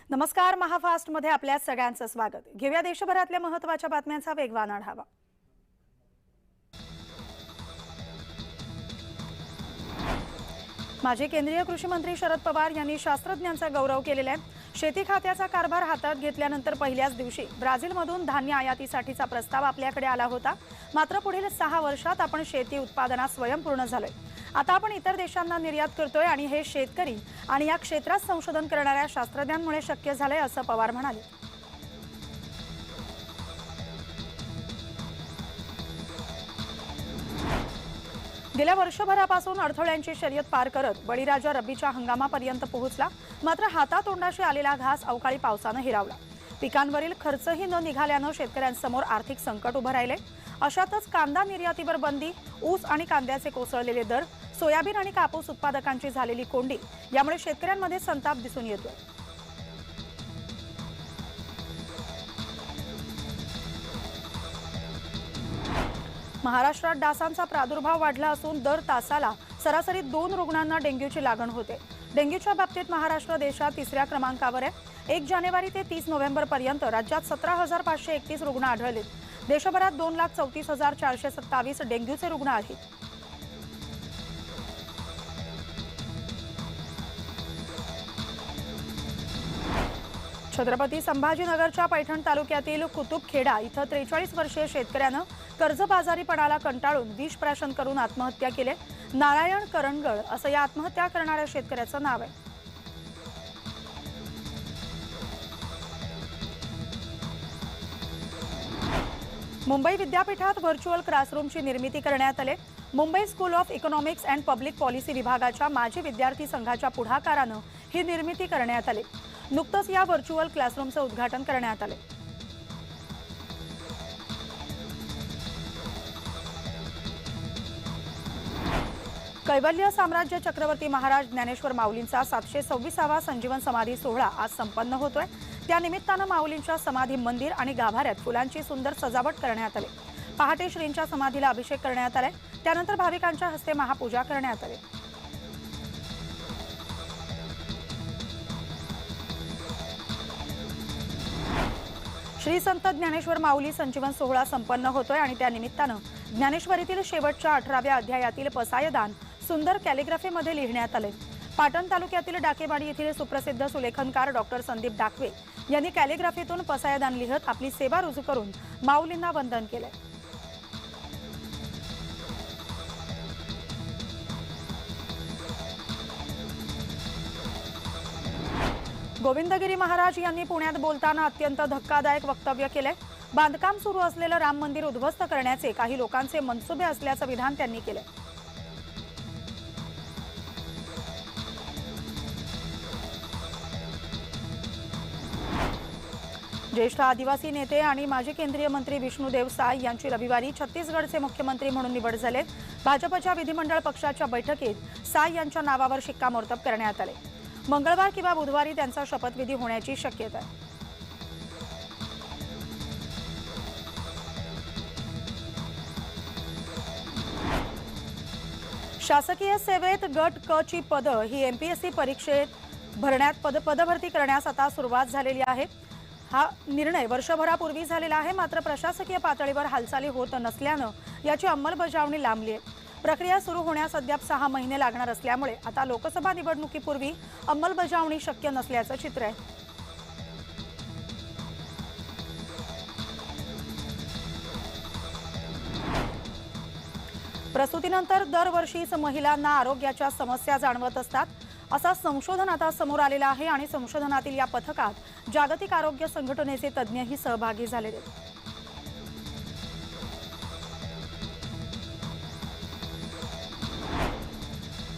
नमस्कार, महाफास्ट मध्ये आपल्या सगळ्यांचं स्वागत। घेऊया देशभरातल्या महत्त्वाच्या बातम्यांचा वेगवान आढावा। माजी केंद्रीय कृषी मंत्री शरद पवार यांनी शास्त्रज्ञांचा गौरव केलेला आहे। शेती खात्याचा कारभार हातात घेतल्यानंतर पहिल्याच दिवशी ब्राझीलमधून धान्य आयातीसाठीचा प्रस्ताव आपल्याकडे आला होता। मात्र पुढील 6 वर्षात आपण शेती उत्पादनात स्वयंपूर्ण झालोय। आता आपण इतर देशांना निर्यात करतोय आणि हे शेतकरी आणि या क्षेत्रात संशोधन करणाऱ्या शास्त्रज्ञांमुळे शक्य झाले असं पवार म्हणाले। गेल्या वर्षभरापासून अडथळ्यांची शर्यत पार करत बळीराजा रब्बीच्या हंगामापर्यंत पोहोचला। मात्र हातातोंडाशी आलेला घास अवकाळी पावसाने हिरावला। पिकांवरील खर्चही न निघाल्याने शेतकऱ्यांसमोर आर्थिक संकट उभे राहिले। अशातच कांदा निर्यातीवर बंदी, ऊस आणि कांद्याचे कोसळलेले दर, सोयाबीन आणि कापूस उत्पादकांची झालेली कोंडी यामुळे शेतकऱ्यांमध्ये संताप दिसून येतोय। महाराष्ट्रात डासांचा प्रादुर्भाव वाढला असून दर तासाला सरासरी 2 रुग्णांना डेंग्यूची लागण होते। डेंग्यूच्या बाबतीत महाराष्ट्र देशात 3ऱ्या क्रमांकावर आहे। 1 जानेवारी ते 30 नोव्हेंबर पर्यंत राज्यात 17,531 रुग्ण आढळले। देशभरात 2,34,427 डेंग्यूचे रुग्ण आहेत। छत्रपती संभाजीनगरच्या पैठण तालुक्यातील कुतुबखेडा इथं 43 वर्षीय शेतकऱ्यानं कर्जबाजारीपणाला कंटाळून विष प्राशन करून आत्महत्या केली। नारायण करंगळ असं या आत्महत्या करणाऱ्या शेतकऱ्याचं नाव आहे। मुंबई विद्यापीठात व्हर्च्युअल क्लासरूमची निर्मिती करण्यात आली। Mumbai school of economics and public policy विभागाच्या माजी विद्यार्थी संघाच्या पुढाकारानं ही निर्मिती करण्यात आली। नुकतंच या व्हर्च्युअल क्लासरूमचं उद्घाटन करण्यात आले। कैवल्य साम्राज्य चक्रवर्ती महाराज ज्ञानेश्वर माऊलींचा 726वा संजीवन समाधी सोहळा आज संपन्न होतोय। त्या निमित्तानं माऊलींच्या समाधी मंदिर आणि गाभाऱ्यात फुलांची सुंदर सजावट करण्यात आली। पहाटे श्रींच्या समाधीला अभिषेक करण्यात आला। त्यानंतर भाविकांच्या हस्ते महापूजा करण्यात आली। श्री संत ज्ञानेश्वर माऊली संजीवन सोहळा संपन्न होतोय आणि त्या निमित्तानं ज्ञानेश्वरीतील शेवटच्या 18व्या अध्यायातील पसायदान सुंदर कॅलिग्राफीमध्ये लिहिण्यात आले। पाटण तालुक्यातील डाकेवाडी येथील सुप्रसिद्ध सुलेखनकार डॉक्टर संदीप डाकवे यांनी कॅलिग्राफीतून पसायदान लिहत आपली सेवा रुजू करून माऊलींना वंदन केले। गोविंदगिरी महाराज यांनी पुण्यात बोलताना अत्यंत धक्कादायक वक्तव्य केले। बांधकाम सुरू असलेलं राम मंदिर उद्ध्वस्त करण्याचे काही लोकांचे मनसुबे असल्याचं विधान त्यांनी केले। ज्येष्ठ आदिवासी नेते आणि माजी केंद्रीय मंत्री विष्णुदेव साय यांची रविवारी छत्तीसगडचे मुख्यमंत्री म्हणून निवड झाली। भाजपच्या विधिमंडळ पक्षाच्या बैठकीत साय यांच्या नावावर शिक्कामोर्तब करण्यात आले। मंगळवार किंवा बुधवारी त्यांचा शपथविधी होण्याची शक्यता आहे। शासकीय सेवेत गट क ची पद ही एमपीएससी परीक्षेत भरण्यात पदभरती करण्यास आता सुरुवात झालेली आहे। हा निर्णय वर्षभरापूर्वी झालेला आहे। मात्र प्रशासकीय पातळीवर हालचाली होत नसल्यानं याची अंमलबजावणी लांबली आहे। प्रक्रिया सुरू होण्यास अद्याप 6 महिने लागणार असल्यामुळे आता लोकसभा निवडणुकीपूर्वी अंमलबजावणी शक्य नसल्याचं चित्र आहे। प्रसूतीनंतर दरवर्षीच महिलांना आरोग्याच्या समस्या जाणवत असतात असा संशोधन आता समोर आलेला आहे आणि संशोधनातील या पथकात जागतिक आरोग्य संघटनेचे तज्ज्ञही सहभागी झालेले आहेत।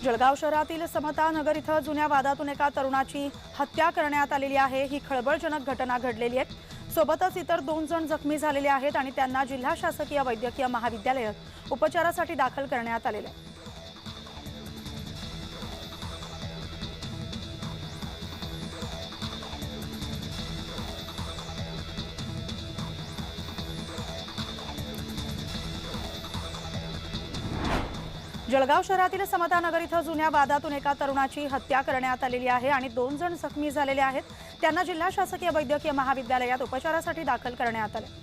जळगाव शहरातील समता नगर इथं जुन्या वादातून एका तरुणाची हत्या करण्यात आलेली आहे। ही खळबळजनक घटना घडलेली आहे। सोबतच इतर 2 जण जखमी झालेले आहेत आणि त्यांना जिल्हा शासकीय वैद्यकीय महाविद्यालयात उपचारासाठी दाखल करण्यात आलेले आहे। जळगाव शहरातील समतानगर इथं जुन्या वादातून एका तरुणाची हत्या करण्यात आलेली आहे आणि 2 जण जखमी झालेले आहेत। त्यांना जिल्हा शासकीय वैद्यकीय महाविद्यालयात उपचारासाठी दाखल करण्यात आले।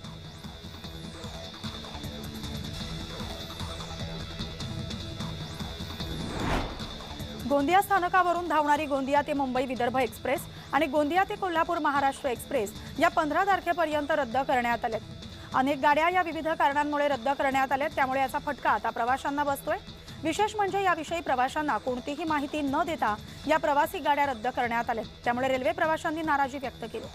गोंदिया स्थानकावरून धावणारी गोंदिया ते मुंबई विदर्भ एक्सप्रेस आणि गोंदिया ते कोल्हापूर महाराष्ट्र एक्सप्रेस या 15 तारखेपर्यंत रद्द करण्यात आलेत। अनेक गाड्या या विविध कारणांमुळे रद्द करण्यात आल्यात, त्यामुळे याचा फटका आता प्रवाशांना बसतोय। विशेष म्हणजे याविषयी प्रवाशांना कोणतीही माहिती न देता या प्रवासी गाड्या रद्द करण्यात आल्या, त्यामुळे रेल्वे प्रवाशांनी नाराजी व्यक्त केली।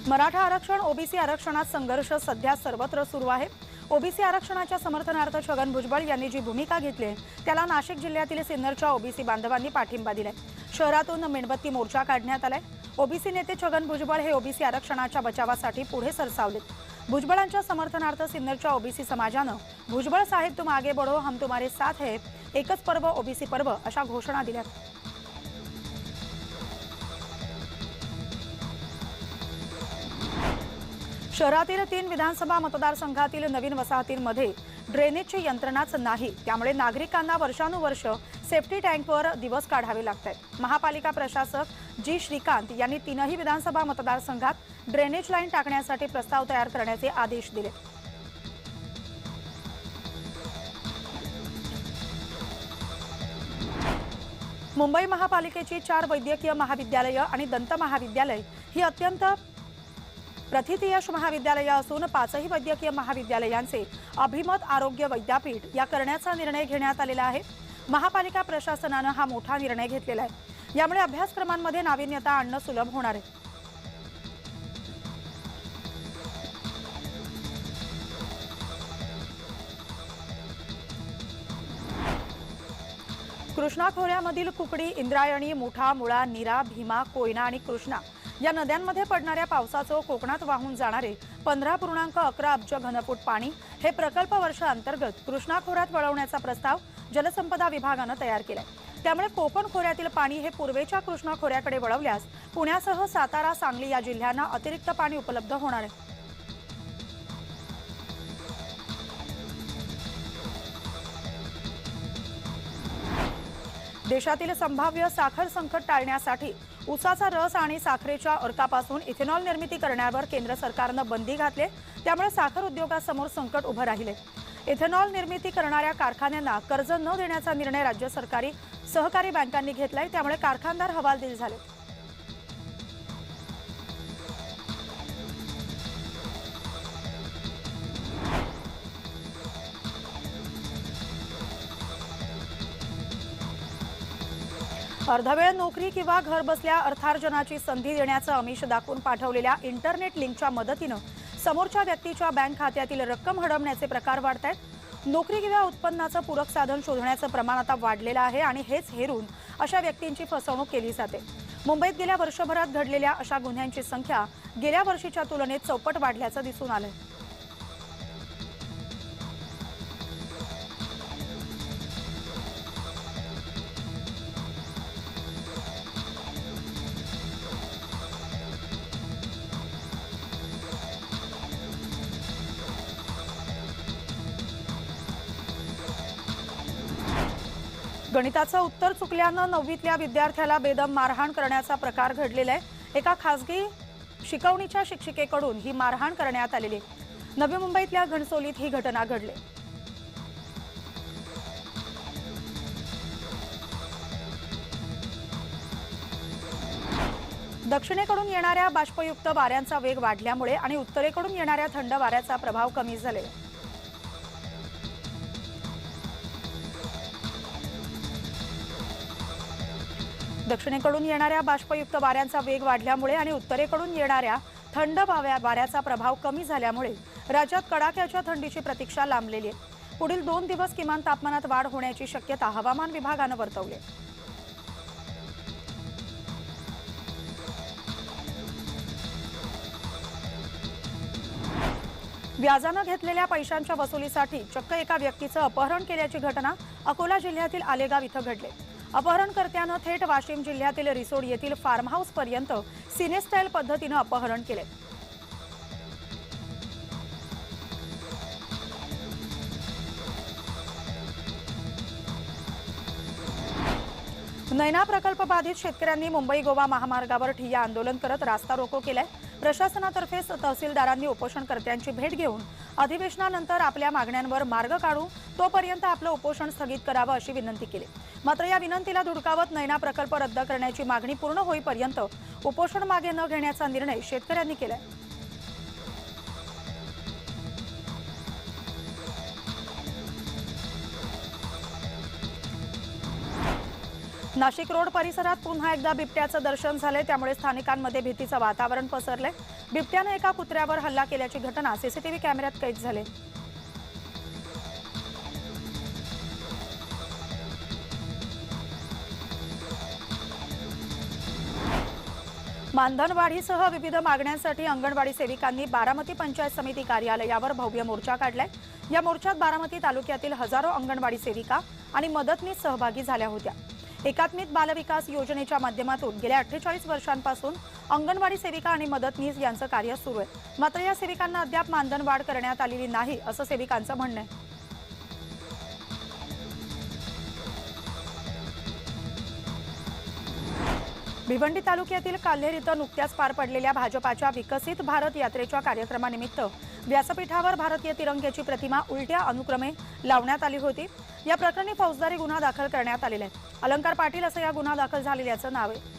मराठा आरक्षण ओबीसी आरक्षणात संघर्ष सध्या सर्वत्र सुरू आहे। ओबीसी आरक्षणाच्या समर्थनार्थ छगन भुजबळ यांनी जी भूमिका घेतली त्याला नाशिक जिल्ह्यातील सिन्नरच्या ओबीसी बांधवांनी पाठिंबा दिलाय। शहरातून मेणबत्ती मोर्चा काढण्यात आलाय। ओबीसी नेते छगन भुजबळ हे ओबीसी आरक्षणाच्या बचावासाठी पुढे सरसावलेत। भुजबळांच्या समर्थनार्थ सिन्नरच्या ओबीसी समाजानं भुजबळ साहेब तुम आगे बढ़ो, हम तुम्हारे साथ है, एकच पर्व ओबीसी पर्व अशा घोषणा दिल्या। शहरातील 3 विधानसभा मतदारसंघातील नवीन वसाहतींमध्ये ड्रेनेजची यंत्रणाच नाही, त्यामुळे नागरिकांना वर्षानुवर्ष सेफ्टी टँकवर दिवस काढावे लागतात। महापालिका प्रशासक जी श्रीकांत यांनी 3ही विधानसभा मतदारसंघात ड्रेनेज लाईन टाकण्यासाठी प्रस्ताव तयार करण्याचे आदेश दिले। मुंबई महापालिकेची 4 वैद्यकीय महाविद्यालय आणि दंत महाविद्यालय ही अत्यंत प्रथितयश महाविद्यालय असून 5ही वैद्यकीय महाविद्यालयांचे अभिमत आरोग्य विद्यापीठ या करण्याचा निर्णय घेण्यात आलेला आहे। महापालिका प्रशासनाने हा मोठा निर्णय घेतलेला आहे। यामुळे अभ्यासक्रमांमध्ये नाविन्यता आणणे सुलभ होणार आहे। कृष्णा खोऱ्यामधील कुकडी, इंद्रायणी, मुठा, मुळा, नीरा, भीमा, कोयना आणि कृष्णा या नद्यांमध्ये पडणाऱ्या पावसाचं कोकणात वाहून जाणारे 15.11 अब्ज घनफूट पाणी हे प्रकल्प वर्षाअंतर्गत कृष्णा खोऱ्यात वळवण्याचा प्रस्ताव जलसंपदा विभागाने तयार केलाय। त्यामुळे कोकण खोऱ्यातील पाणी हे पूर्वेच्या कृष्णा खोऱ्याकडे वळवल्यास पुण्यासह सातारा, सांगली या जिल्ह्यांना अतिरिक्त पाणी उपलब्ध होणार आहे। देशातील संभाव्य साखर संकट टाळण्यासाठी ऊसाचा रस आणि साखरेच्या अर्कापासून इथेनॉल निर्मिती करण्यावर केंद्र सरकारने बंदी घातली, त्यामुळे साखर उद्योगासमोर संकट उभे राहिले। इथेनॉल निर्मिती करणाऱ्या कारखान्यांना कर्ज न देण्याचा निर्णय राज्य सरकारी सहकारी बँकांनी घेतलाय, त्यामुळे कारखानदार हवालदिल झाले। अर्धवेळ नोकरी किंवा घर बसल्या अर्थार्जनाची संधी देण्याचं आमिष दाखवून पाठवलेल्या इंटरनेट लिंकच्या मदतीने समोरच्या व्यक्तीच्या बँक खात्यातील रक्कम हडपण्याचे प्रकार वाढत आहेत। नोकरी किंवा उत्पन्नाचं पूरक साधन शोधण्याचं प्रमाण आता वाढलेलं आहे आणि हेच हेरून अशा व्यक्तींची फसवणूक केली जाते। मुंबईत गेल्या वर्षभरात घडलेल्या अशा गुन्ह्यांची संख्या गेल्या वर्षीच्या तुलनेत चौपट वाढल्याचं दिसून आलंय। गणिताचं उत्तर चुकल्यानं 9वीतल्या विद्यार्थ्याला बेदम मारहाण करण्याचा प्रकार घडलेला आहे। एका खासगी शिकवणीच्या शिक्षिकेकडून ही मारहाण करण्यात आलेली आहे। नवी मुंबईतल्या घणसोलीत ही घटना घडली। दक्षिणेकडून येणाऱ्या बाष्पयुक्त वाऱ्यांचा वेग वाढल्यामुळे आणि उत्तरेकडून येणाऱ्या थंड वाऱ्याचा प्रभाव कमी झालेला आहे। दक्षिणेकडून येणाऱ्या बाष्पयुक्त वाऱ्यांचा वेग वाढल्यामुळे आणि उत्तरेकडून येणाऱ्या थंड वाऱ्याचा प्रभाव कमी झाल्यामुळे राज्यात कडाक्याच्या थंडीची प्रतीक्षा लांबलेली आहे। पुढील 2 दिवस किमान तापमानात वाढ होण्याची शक्यता हवामान विभागाने वर्तवली आहे। व्याजाने घेतलेल्या पैशांच्या वसुलीसाठी चक्क एका व्यक्तीचं अपहरण केल्याची घटना अकोला जिल्ह्यातील आलेगाव इथं घडली। अपहरणकर्त्यानं थेट वाशिम जिल्ह्यातील रिसोड येथील फार्म हाऊस पर्यंत सिने स्टाईल पद्धतीने अपहरण केले। नैना प्रकल्प बाधित शेतकऱ्यांनी मुंबई गोवा महामार्गावर ठिय्या आंदोलन करत रास्ता रोको केलाय। प्रशासनातर्फे तहसीलदारांनी उपोषणकर्त्यांची भेट घेऊन अधिवेशनानंतर आपल्या मागण्यांवर मार्ग काढू तोपर्यंत आपलं उपोषण स्थगित करावं अशी विनंती केली। मात्र या विनंतीला धुडकावत नैना प्रकल्प रद्द करण्याची मागणी पूर्ण होईपर्यंत उपोषण मागे न घेण्याचा निर्णय शेतकऱ्यांनी केलाय। नाशिक रोड परिसरात पुन्हा एकदा बिबट्याचं दर्शन झाले, त्यामुळे स्थानिकांमध्ये भीतीचं वातावरण पसरले। बिबट्याने एका कुत्र्यावर हल्ला केल्याची घटना सीसीटीव्ही कॅमेऱ्यात कैद झाली। मानधनवाढीसह विविध मागण्यांसाठी अंगणवाडी सेविकांनी बारामती पंचायत समिती कार्यालयावर भव्य मोर्चा काढलाय। या मोर्चात बारामती तालुक्यातील हजारो अंगणवाडी सेविका आणि मदतनीस सहभागी झाल्या होत्या। एकात्मिक बालविकास योजनेच्या माध्यमातून गेल्या 48 वर्षांपासून अंगणवाडी सेविका आणि मदतनीस यांचं कार्य सुरू आहे। मात्र या सेविकांना अद्याप मानधन वाढ करण्यात आलेली नाही असं सेविकांचं म्हणणं आहे। भिवंडी तालुक्यातील काल्हेर इथं नुकत्याच पार पडलेल्या भाजपाच्या विकसित भारत यात्रेच्या कार्यक्रमानिमित्त व्यासपीठावर भारतीय तिरंग्याची प्रतिमा उलट्या अनुक्रमे लावण्यात आली होती। या प्रकरणी फौजदारी गुन्हा दाखल करण्यात आलेला आहे। अलंकार पाटील असं या गुन्हा दाखल झालेल्याचं नाव आहे।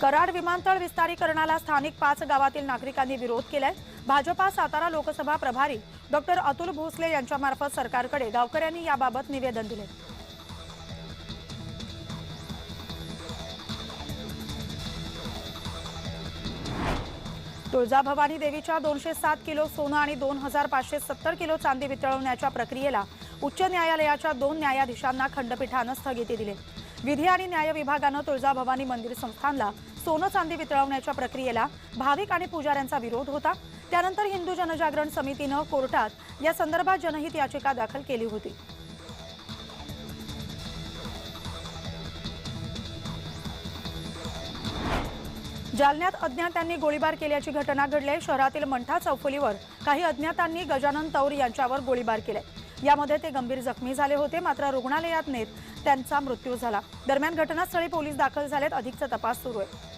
कराड विमानतळ विस्तारीकरणाला स्थानिक 5 गावातील नागरिकांनी विरोध केलाय। भाजपा सातारा लोकसभा प्रभारी डॉक्टर अतुल भोसले यांच्यामार्फत सरकारकडे गावकऱ्यांनी याबाबत निवेदन दिले। तुळजाभवानी देवीच्या 207 किलो सोनं आणि 2570 किलो चांदी वितळवण्याच्या प्रक्रियेला उच्च न्यायालयाच्या 2 न्यायाधीशांना खंडपीठानं स्थगिती दिली। विधी आणि न्याय विभागानं तुळजाभवानी मंदिर संस्थानला सोनं चांदी वितळवण्याच्या प्रक्रियेला भाविक आणि पुजाऱ्यांचा विरोध होता। त्यानंतर हिंदू जनजागरण समितीनं कोर्टात या संदर्भात जनहित याचिका दाखल केली होती। जालन्यात अज्ञातांनी गोळीबार केल्याची घटना घडली। शहरातील मंठा चौफुलीवर काही अज्ञातांनी गजानन तौर यांच्यावर गोळीबार केलाय। यामध्ये ते गंभीर जखमी झाले होते, मात्र रुग्णालयात नेत त्यांचा मृत्यू झाला। दरम्यान घटनास्थळी पोलीस दाखल झालेत, अधिकचा तपास सुरू आहे।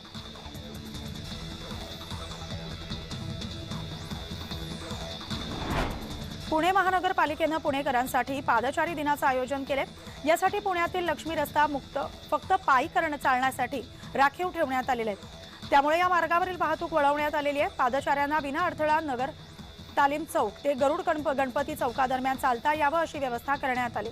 पुणे महानगरपालिकेनं पुणेकरांसाठी पादचारी दिनाचं आयोजन केले। यासाठी पुण्यातील लक्ष्मी रस्ता मुक्त फक्त पायी चालण्यासाठी राखीव ठेवण्यात आलेले आहे। त्यामुळे या मार्गावरील वाहतूक वळवण्यात आलेली आहे। पादचाऱ्यांना विना अडथळा नगर तालीम चौक ते गरुड गणपती चौकादरम्यान चालता यावं अशी व्यवस्था करण्यात आली।